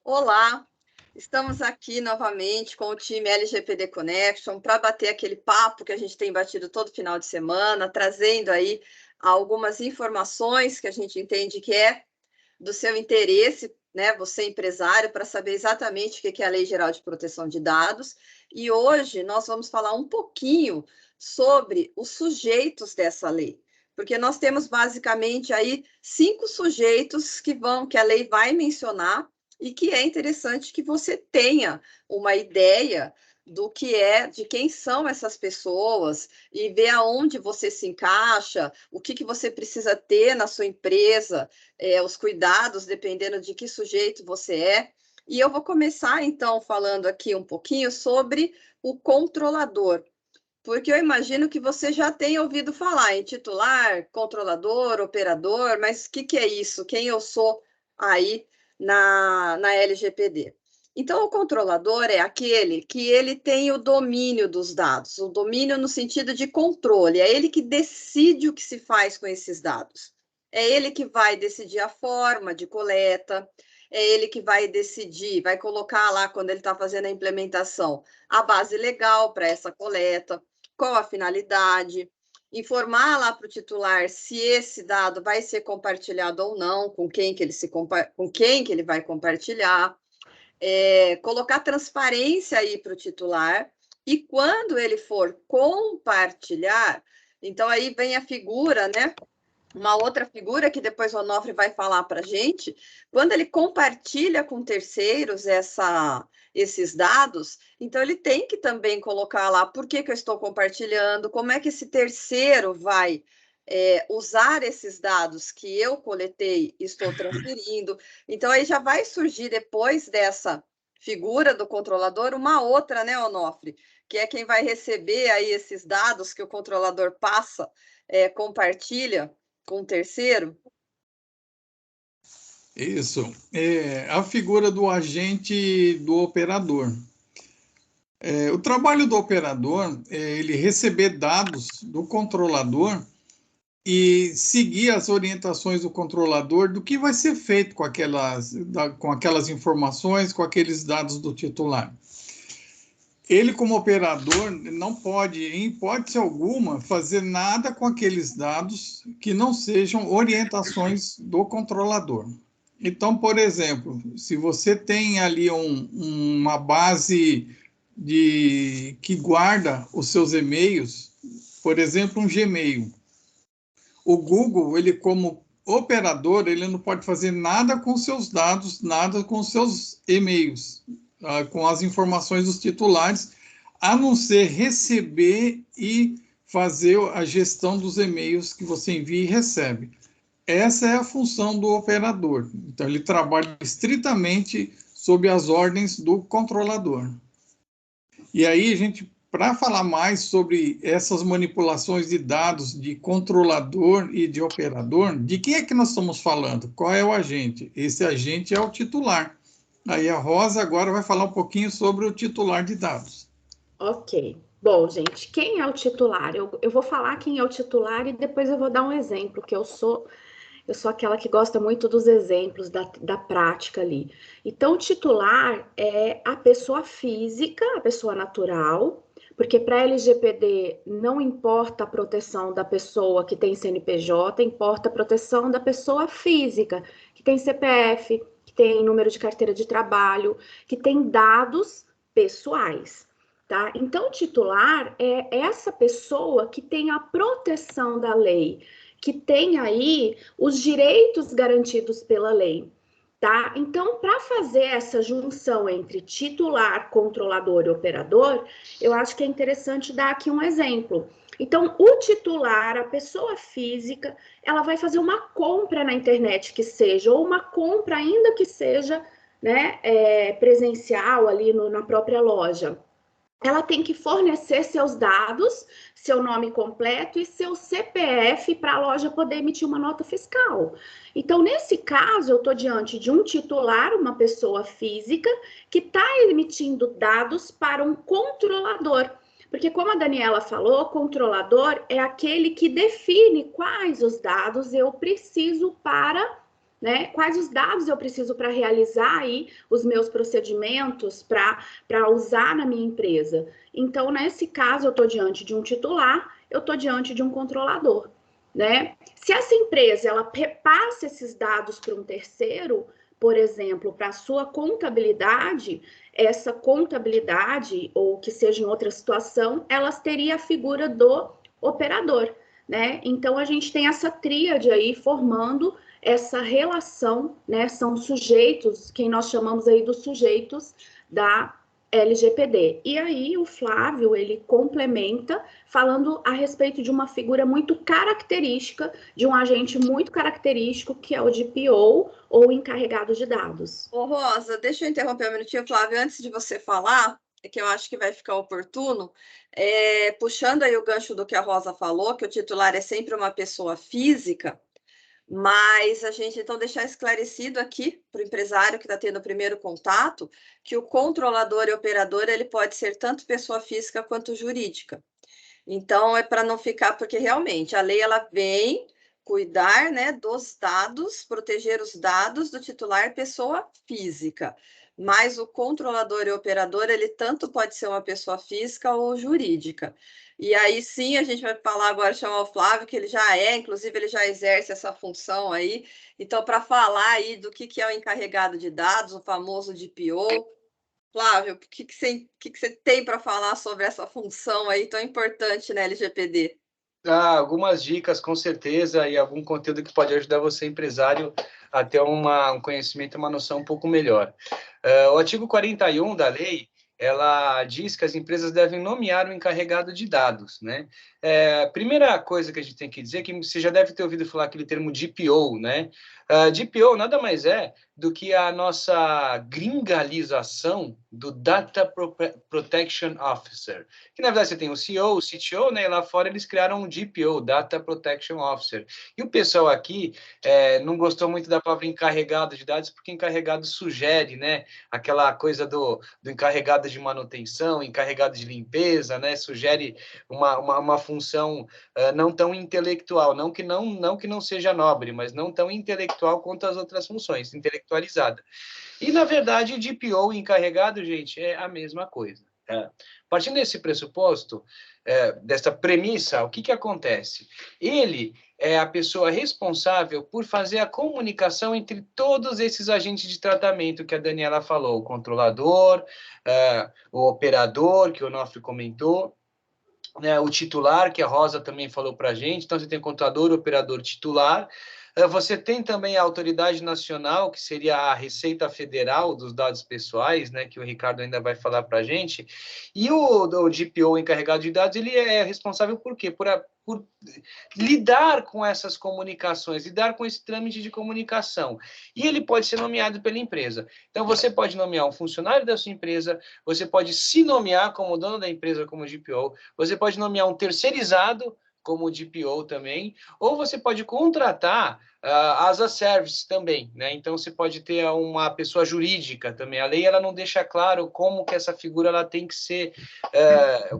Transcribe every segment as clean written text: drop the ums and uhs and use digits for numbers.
Olá, estamos aqui novamente com o time LGPD Connection para bater aquele papo que a gente tem batido todo final de semana, trazendo aí algumas informações que a gente entende que é do seu interesse, né, você empresário, para saber exatamente o que é a Lei Geral de Proteção de Dados. E hoje nós vamos falar um pouquinho sobre os sujeitos dessa lei, porque nós temos basicamente aí 5 sujeitos que a lei vai mencionar e que é interessante que você tenha uma ideia do que é, de quem são essas pessoas e ver aonde você se encaixa, o que você precisa ter na sua empresa, os cuidados, dependendo de que sujeito você é. E eu vou começar, então, falando aqui um pouquinho sobre o controlador, porque eu imagino que você já tenha ouvido falar em titular, controlador, operador, mas o que é isso? Quem eu sou aí na LGPD? Então, o controlador é aquele que ele tem o domínio dos dados, o domínio no sentido de controle, é ele que decide o que se faz com esses dados. É ele que vai decidir a forma de coleta, é ele que vai decidir, vai colocar lá, quando ele está fazendo a implementação, a base legal para essa coleta, qual a finalidade, informar lá para o titular se esse dado vai ser compartilhado ou não, com quem que ele vai compartilhar, colocar transparência aí para o titular, e quando ele for compartilhar, então aí vem a figura, né? Uma outra figura que depois o Onofre vai falar para a gente, quando ele compartilha com terceiros esses dados, então ele tem que também colocar lá por que eu estou compartilhando, como é que esse terceiro vai usar esses dados que eu coletei e estou transferindo. Então aí já vai surgir depois dessa figura do controlador uma outra, né, Onofre? Que é quem vai receber aí esses dados que o controlador passa, compartilha com o terceiro? Isso, é a figura do agente do operador. O trabalho do operador é ele receber dados do controlador e seguir as orientações do controlador do que vai ser feito com aquelas informações, com aqueles dados do titular. Ele, como operador, não pode, em hipótese alguma, fazer nada com aqueles dados que não sejam orientações do controlador. Então, por exemplo, se você tem ali uma base que guarda os seus e-mails, por exemplo, um Gmail, o Google, ele como operador, ele não pode fazer nada com seus dados, nada com seus e-mails, com as informações dos titulares, a não ser receber e fazer a gestão dos e-mails que você envia e recebe. Essa é a função do operador. Então, ele trabalha estritamente sob as ordens do controlador. E aí, para falar mais sobre essas manipulações de dados de controlador e de operador, de quem é que nós estamos falando? Qual é o agente? Esse agente é o titular. Aí a Rosa agora vai falar um pouquinho sobre o titular de dados. Ok. Bom, gente, quem é o titular? Eu vou falar quem é o titular e depois eu vou dar um exemplo, que eu sou aquela que gosta muito dos exemplos da prática ali. Então, o titular é a pessoa física, a pessoa natural, porque para a LGPD não importa a proteção da pessoa que tem CNPJ, importa a proteção da pessoa física, que tem CPF, que tem número de carteira de trabalho, que tem dados pessoais. Tá? Então, o titular é essa pessoa que tem a proteção da lei, que tem aí os direitos garantidos pela lei, tá? Então, para fazer essa junção entre titular, controlador e operador, eu acho que é interessante dar aqui um exemplo. Então, o titular, a pessoa física, ela vai fazer uma compra na internet que seja, ou uma compra ainda que seja, né, presencial ali na própria loja. Ela tem que fornecer seus dados, seu nome completo e seu CPF para a loja poder emitir uma nota fiscal. Então, nesse caso, eu estou diante de um titular, uma pessoa física, que está emitindo dados para um controlador. Porque, como a Daniela falou, controlador é aquele que define quais os dados eu preciso para né? Quais os dados eu preciso para realizar aí os meus procedimentos para usar na minha empresa? Então, nesse caso, eu estou diante de um titular, eu estou diante de um controlador, né? Se essa empresa ela repassa esses dados para um terceiro, por exemplo, para a sua contabilidade, essa contabilidade, ou que seja em outra situação, elas teria a figura do operador, né? Então, a gente tem essa tríade aí formando essa relação, né? São sujeitos, quem nós chamamos aí dos sujeitos da LGPD. E aí o Flávio, ele complementa falando a respeito de uma figura muito característica, de um agente muito característico, que é o DPO, ou encarregado de dados. Ô, Rosa, deixa eu interromper um minutinho, Flávio, antes de você falar, que eu acho que vai ficar oportuno, puxando aí o gancho do que a Rosa falou, que o titular é sempre uma pessoa física, mas a gente então deixar esclarecido aqui para o empresário que está tendo o primeiro contato, que o controlador e operador ele pode ser tanto pessoa física quanto jurídica. Então é para não ficar, porque realmente a lei ela vem cuidar, né, dos dados, proteger os dados do titular pessoa física. Mas o controlador e operador, ele tanto pode ser uma pessoa física ou jurídica. E aí sim, a gente vai falar agora, chamar o Flávio, que ele já inclusive ele já exerce essa função aí. Então, para falar aí do que é o encarregado de dados, o famoso DPO, Flávio, o que você tem para falar sobre essa função aí tão importante na LGPD? Algumas dicas, com certeza, e algum conteúdo que pode ajudar você, empresário, a ter um conhecimento, uma noção um pouco melhor. O artigo 41 da lei, ela diz que as empresas devem nomear o encarregado de dados, né? Primeira coisa que a gente tem que dizer é que você já deve ter ouvido falar aquele termo DPO, né? DPO nada mais é do que a nossa gringalização do Data Protection Officer, que na verdade você tem o CEO, o CTO, né? E lá fora eles criaram um DPO, Data Protection Officer. E o pessoal aqui não gostou muito da palavra encarregado de dados, porque encarregado sugere, né? Aquela coisa do encarregado de manutenção, encarregado de limpeza, né? Sugere uma função não tão intelectual, não que não seja nobre, mas não tão intelectual quanto as outras funções, intelectualizada. E, na verdade, DPO encarregado, gente, é a mesma coisa. Partindo desse pressuposto, dessa premissa, o que acontece? Ele é a pessoa responsável por fazer a comunicação entre todos esses agentes de tratamento que a Daniela falou, o controlador, o operador, que o Onofre comentou, né, o titular, que a Rosa também falou para a gente. Então, você tem contador, operador, titular. Você tem também a autoridade nacional, que seria a Receita Federal dos dados pessoais, né, que o Ricardo ainda vai falar para a gente. E o DPO, encarregado de dados, ele é responsável por quê? Por lidar com essas comunicações, lidar com esse trâmite de comunicação. E ele pode ser nomeado pela empresa. Então, você pode nomear um funcionário da sua empresa, você pode se nomear como dono da empresa, como DPO, você pode nomear um terceirizado como DPO também, ou você pode contratar as a service também, né? Então, você pode ter uma pessoa jurídica também. A lei ela não deixa claro como que essa figura ela tem que ser,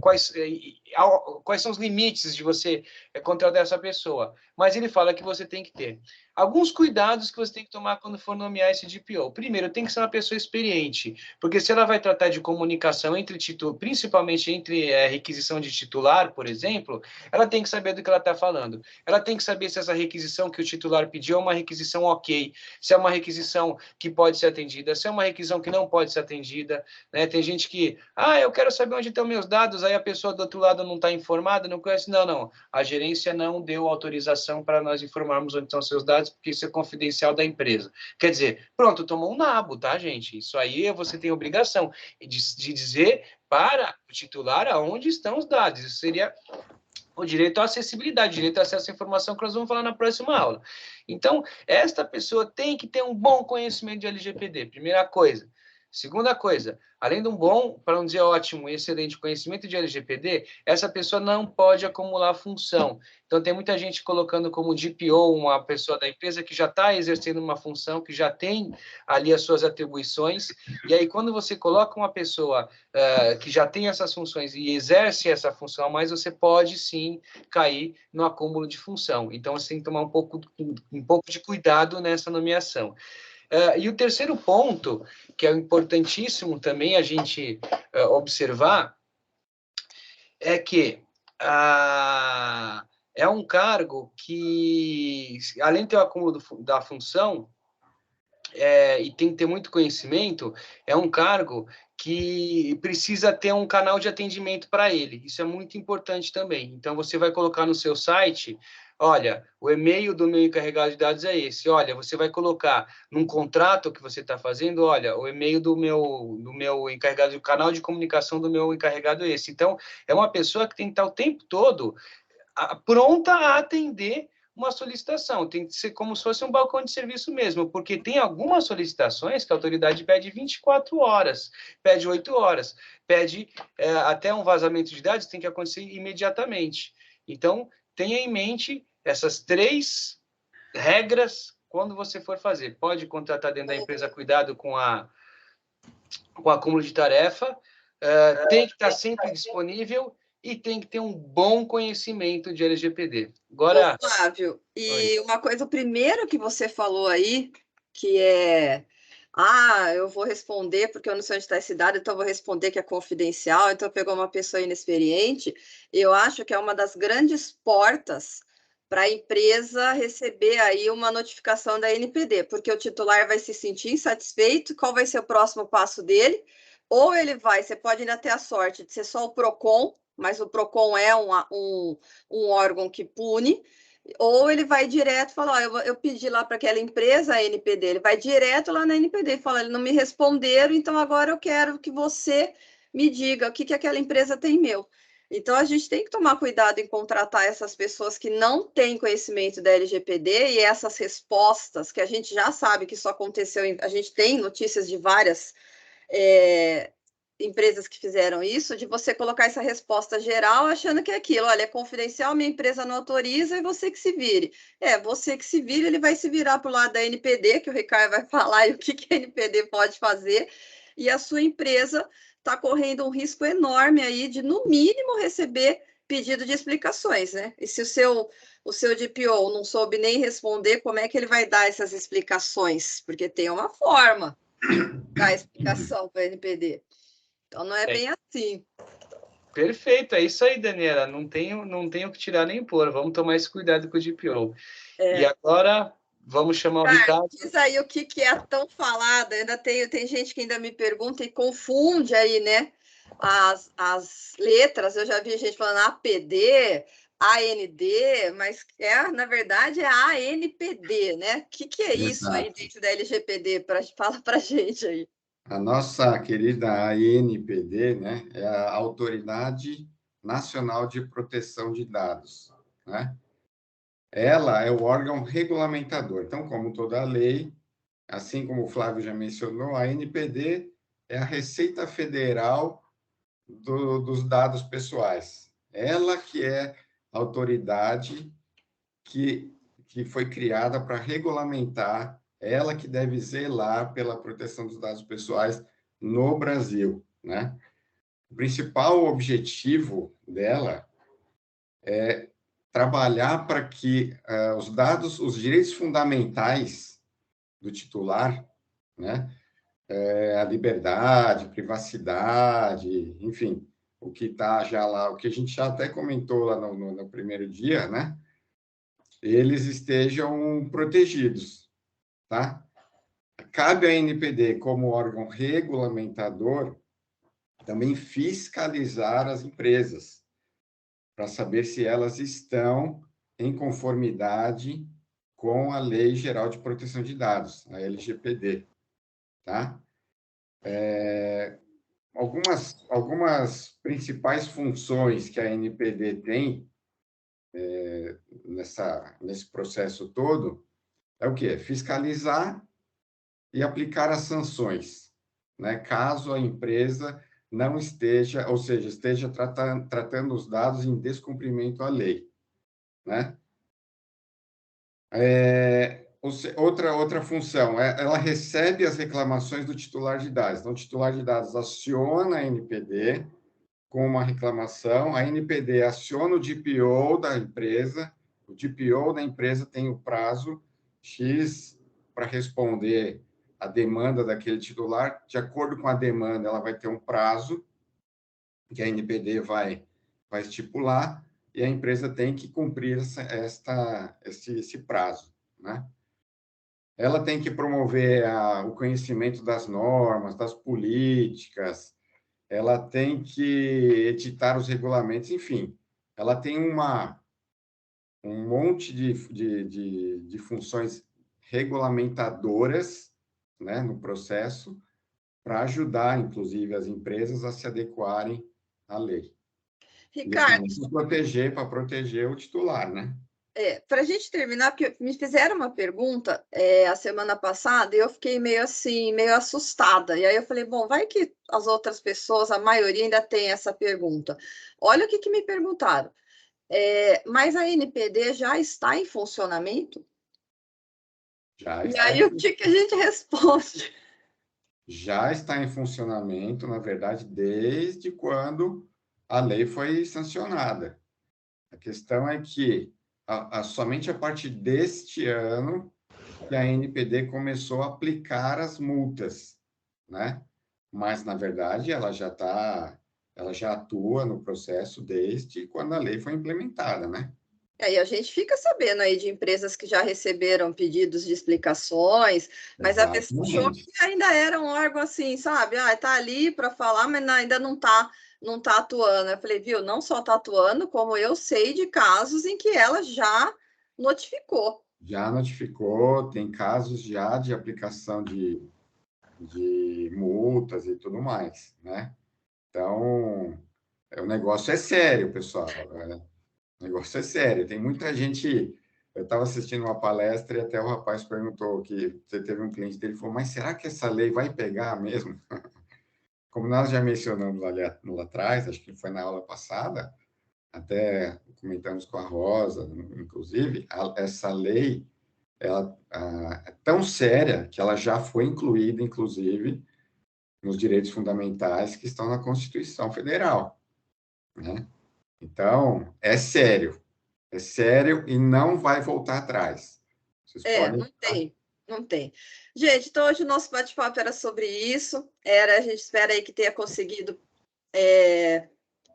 quais são os limites de você contratar essa pessoa, mas ele fala que você tem que ter alguns cuidados que você tem que tomar quando for nomear esse DPO. Primeiro, tem que ser uma pessoa experiente, porque se ela vai tratar de comunicação entre principalmente entre requisição de titular, por exemplo, ela tem que saber do que ela está falando. Ela tem que saber se essa requisição que o titular pediu é uma requisição ok, se é uma requisição que pode ser atendida, se é uma requisição que não pode ser atendida, né? Tem gente que, eu quero saber onde estão meus dados, aí a pessoa do outro lado não está informada, não conhece. Não. A gerência não deu autorização para nós informarmos onde estão seus dados, porque isso é confidencial da empresa. Quer dizer, pronto, tomou um nabo, tá, gente? Isso aí você tem obrigação de dizer para o titular aonde estão os dados. Isso seria o direito à acessibilidade, o direito a acesso à informação, que nós vamos falar na próxima aula. Então, esta pessoa tem que ter um bom conhecimento de LGPD, primeira coisa. Segunda coisa, além de um bom, para não dizer ótimo e excelente conhecimento de LGPD, essa pessoa não pode acumular função. Então, tem muita gente colocando como DPO uma pessoa da empresa que já está exercendo uma função, que já tem ali as suas atribuições, e aí quando você coloca uma pessoa que já tem essas funções e exerce essa função, mas você pode sim cair no acúmulo de função. Então, você tem que tomar um pouco de cuidado nessa nomeação. E o terceiro ponto, que é importantíssimo também a gente observar, é que é um cargo que, além de ter o acúmulo da função, e tem que ter muito conhecimento, é um cargo que precisa ter um canal de atendimento para ele. Isso é muito importante também. Então, você vai colocar no seu site, olha, o e-mail do meu encarregado de dados é esse. Olha, você vai colocar num contrato que você está fazendo, olha, o e-mail do meu encarregado, o canal de comunicação do meu encarregado é esse. Então, é uma pessoa que tem que estar o tempo todo pronta a atender uma solicitação. Tem que ser como se fosse um balcão de serviço mesmo, porque tem algumas solicitações que a autoridade pede 24 horas, pede 8 horas, pede até um vazamento de dados, tem que acontecer imediatamente. Então, tenha em mente essas 3 regras quando você for fazer. Pode contratar dentro da empresa, cuidado com o acúmulo de tarefa, tem que estar sempre disponível e tem que ter um bom conhecimento de LGPD. Agora, ô, Flávio, e uma coisa, o primeiro que você falou aí, que é, eu vou responder porque eu não sei onde está esse dado, então eu vou responder que é confidencial, então pegou uma pessoa inexperiente, eu acho que é uma das grandes portas para a empresa receber aí uma notificação da NPD, porque o titular vai se sentir insatisfeito, qual vai ser o próximo passo dele? Ou ele vai, você pode ainda ter a sorte de ser só o PROCON, mas o PROCON é um órgão que pune, ou ele vai direto e fala, ó, eu pedi lá para aquela empresa, a NPD, ele vai direto lá na NPD e fala, eles não me responderam, então agora eu quero que você me diga o que aquela empresa tem meu. Então, a gente tem que tomar cuidado em contratar essas pessoas que não têm conhecimento da LGPD e essas respostas, que a gente já sabe que isso aconteceu, a gente tem notícias de várias empresas que fizeram isso, de você colocar essa resposta geral achando que é aquilo, olha, é confidencial, minha empresa não autoriza e você que se vire. Você que se vire, ele vai se virar para o lado da NPD, que o Ricardo vai falar e o que a NPD pode fazer, e a sua empresa está correndo um risco enorme aí de, no mínimo, receber pedido de explicações, né? E se o seu DPO não soube nem responder, como é que ele vai dar essas explicações? Porque tem uma forma da explicação para a NPD. Então, não é bem assim. Perfeito, é isso aí, Daniela. Não tenho que tirar nem pôr. Vamos tomar esse cuidado com o DPO. E agora, vamos chamar o Ricardo. Diz aí o que é tão falado. Ainda tem gente que ainda me pergunta e confunde aí, né? As letras. Eu já vi gente falando APD, AND, mas na verdade, é ANPD, né? O que é isso aí dentro da LGPD? Fala para a gente aí. A nossa querida ANPD, né, é a Autoridade Nacional de Proteção de Dados, né? Ela é o órgão regulamentador. Então, como toda lei, assim como o Flávio já mencionou, a ANPD é a Receita Federal dos dados pessoais. Ela que é a autoridade que foi criada para regulamentar, ela que deve zelar pela proteção dos dados pessoais no Brasil, né? O principal objetivo dela é trabalhar para que os dados, os direitos fundamentais do titular, né? A liberdade, privacidade, enfim, o que está já lá, o que a gente já até comentou lá no primeiro dia, né? Eles estejam protegidos, tá? Cabe à NPD, como órgão regulamentador, também fiscalizar as empresas, para saber se elas estão em conformidade com a Lei Geral de Proteção de Dados, a LGPD, tá? Algumas principais funções que a NPD tem nesse processo todo é o quê? Fiscalizar e aplicar as sanções, né, caso a empresa não esteja, ou seja, esteja tratando os dados em descumprimento à lei, né? Outra função, ela recebe as reclamações do titular de dados. Então, o titular de dados aciona a NPD com uma reclamação, a NPD aciona o DPO da empresa, o DPO da empresa tem o prazo X para responder a demanda daquele titular. De acordo com a demanda, ela vai ter um prazo que a NPD vai estipular, e a empresa tem que cumprir esse prazo, né? Ela tem que promover o conhecimento das normas, das políticas, ela tem que editar os regulamentos, enfim, ela tem um monte de funções regulamentadoras, né, no processo, para ajudar, inclusive, as empresas a se adequarem à lei. Ricardo, Para proteger o titular, né? para a gente terminar, porque me fizeram uma pergunta a semana passada e eu fiquei meio assim, meio assustada. E aí eu falei, bom, vai que as outras pessoas, a maioria ainda tem essa pergunta. Olha o que me perguntaram. Mas a NPD já está em funcionamento? Já E está aí o que a gente responde? Já está em funcionamento, na verdade, desde quando a lei foi sancionada. A questão é que somente a partir deste ano que a NPD começou a aplicar as multas, né? Mas, na verdade, ela já atua no processo desde quando a lei foi implementada, né? E a gente fica sabendo aí de empresas que já receberam pedidos de explicações, mas a pessoa achou Exatamente. que ainda era um órgão assim, sabe? Está ali para falar, mas ainda não tá atuando. Eu falei, viu, não só está atuando, como eu sei de casos em que ela já notificou. Já notificou, tem casos já de aplicação de multas e tudo mais, né? Então, o negócio é sério, pessoal. O negócio é sério. Tem muita gente. Eu estava assistindo uma palestra e até o rapaz perguntou que você teve um cliente dele falou, mas será que essa lei vai pegar mesmo? Como nós já mencionamos lá atrás, acho que foi na aula passada, até comentamos com a Rosa, inclusive, essa lei é tão séria que ela já foi incluída, inclusive, nos direitos fundamentais que estão na Constituição Federal, né? Então, é sério e não vai voltar atrás. Vocês podem... Não tem. Gente, então hoje o nosso bate-papo era sobre isso. A gente espera aí que tenha conseguido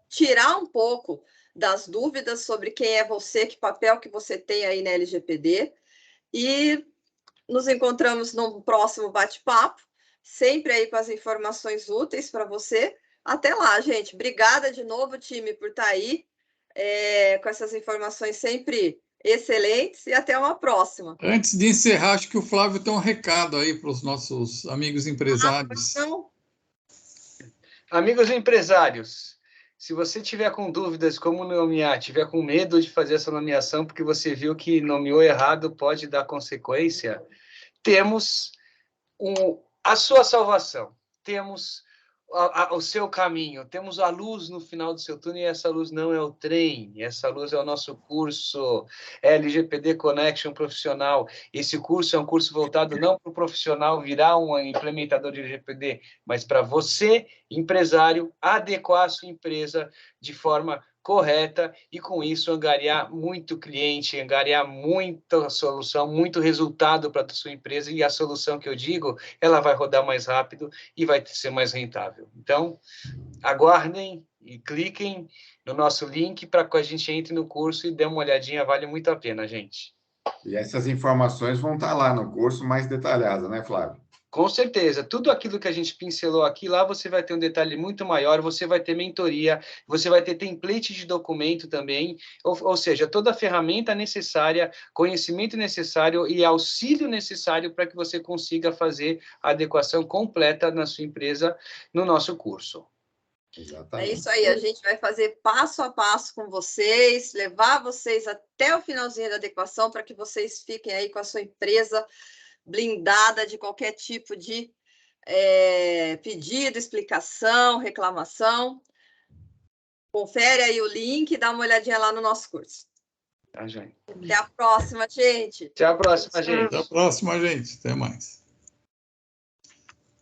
tirar um pouco das dúvidas sobre quem é você, que papel que você tem aí na LGPD. E nos encontramos no próximo bate-papo, sempre aí com as informações úteis para você. Até lá, gente. Obrigada de novo, time, por estar aí com essas informações sempre excelentes e até uma próxima. Antes de encerrar, acho que o Flávio tem um recado aí para os nossos amigos empresários. Amigos empresários, se você tiver com dúvidas como nomear, tiver com medo de fazer essa nomeação porque você viu que nomeou errado, pode dar consequência, temos a sua salvação, temos o seu caminho, temos a luz no final do seu túnel, e essa luz não é o trem, essa luz é o nosso curso LGPD Connection Profissional. Esse curso é um curso voltado não para o profissional virar um implementador de LGPD, mas para você, empresário, adequar a sua empresa de forma correta e, com isso, angariar muito cliente, angariar muita solução, muito resultado para a sua empresa, e a solução que eu digo, ela vai rodar mais rápido e vai ser mais rentável. Então, aguardem e cliquem no nosso link para que a gente entre no curso e dê uma olhadinha, vale muito a pena, gente. E essas informações vão estar lá no curso mais detalhadas, né, Flávio? Com certeza, tudo aquilo que a gente pincelou aqui, lá você vai ter um detalhe muito maior, você vai ter mentoria, você vai ter template de documento também, ou seja, toda a ferramenta necessária, conhecimento necessário e auxílio necessário para que você consiga fazer a adequação completa na sua empresa no nosso curso. Exatamente. É isso aí, a gente vai fazer passo a passo com vocês, levar vocês até o finalzinho da adequação para que vocês fiquem aí com a sua empresa blindada de qualquer tipo de pedido, explicação, reclamação, confere aí o link e dá uma olhadinha lá no nosso curso. Tá, gente. Até a próxima, gente. Até a próxima, gente. Até a próxima, gente. Até mais.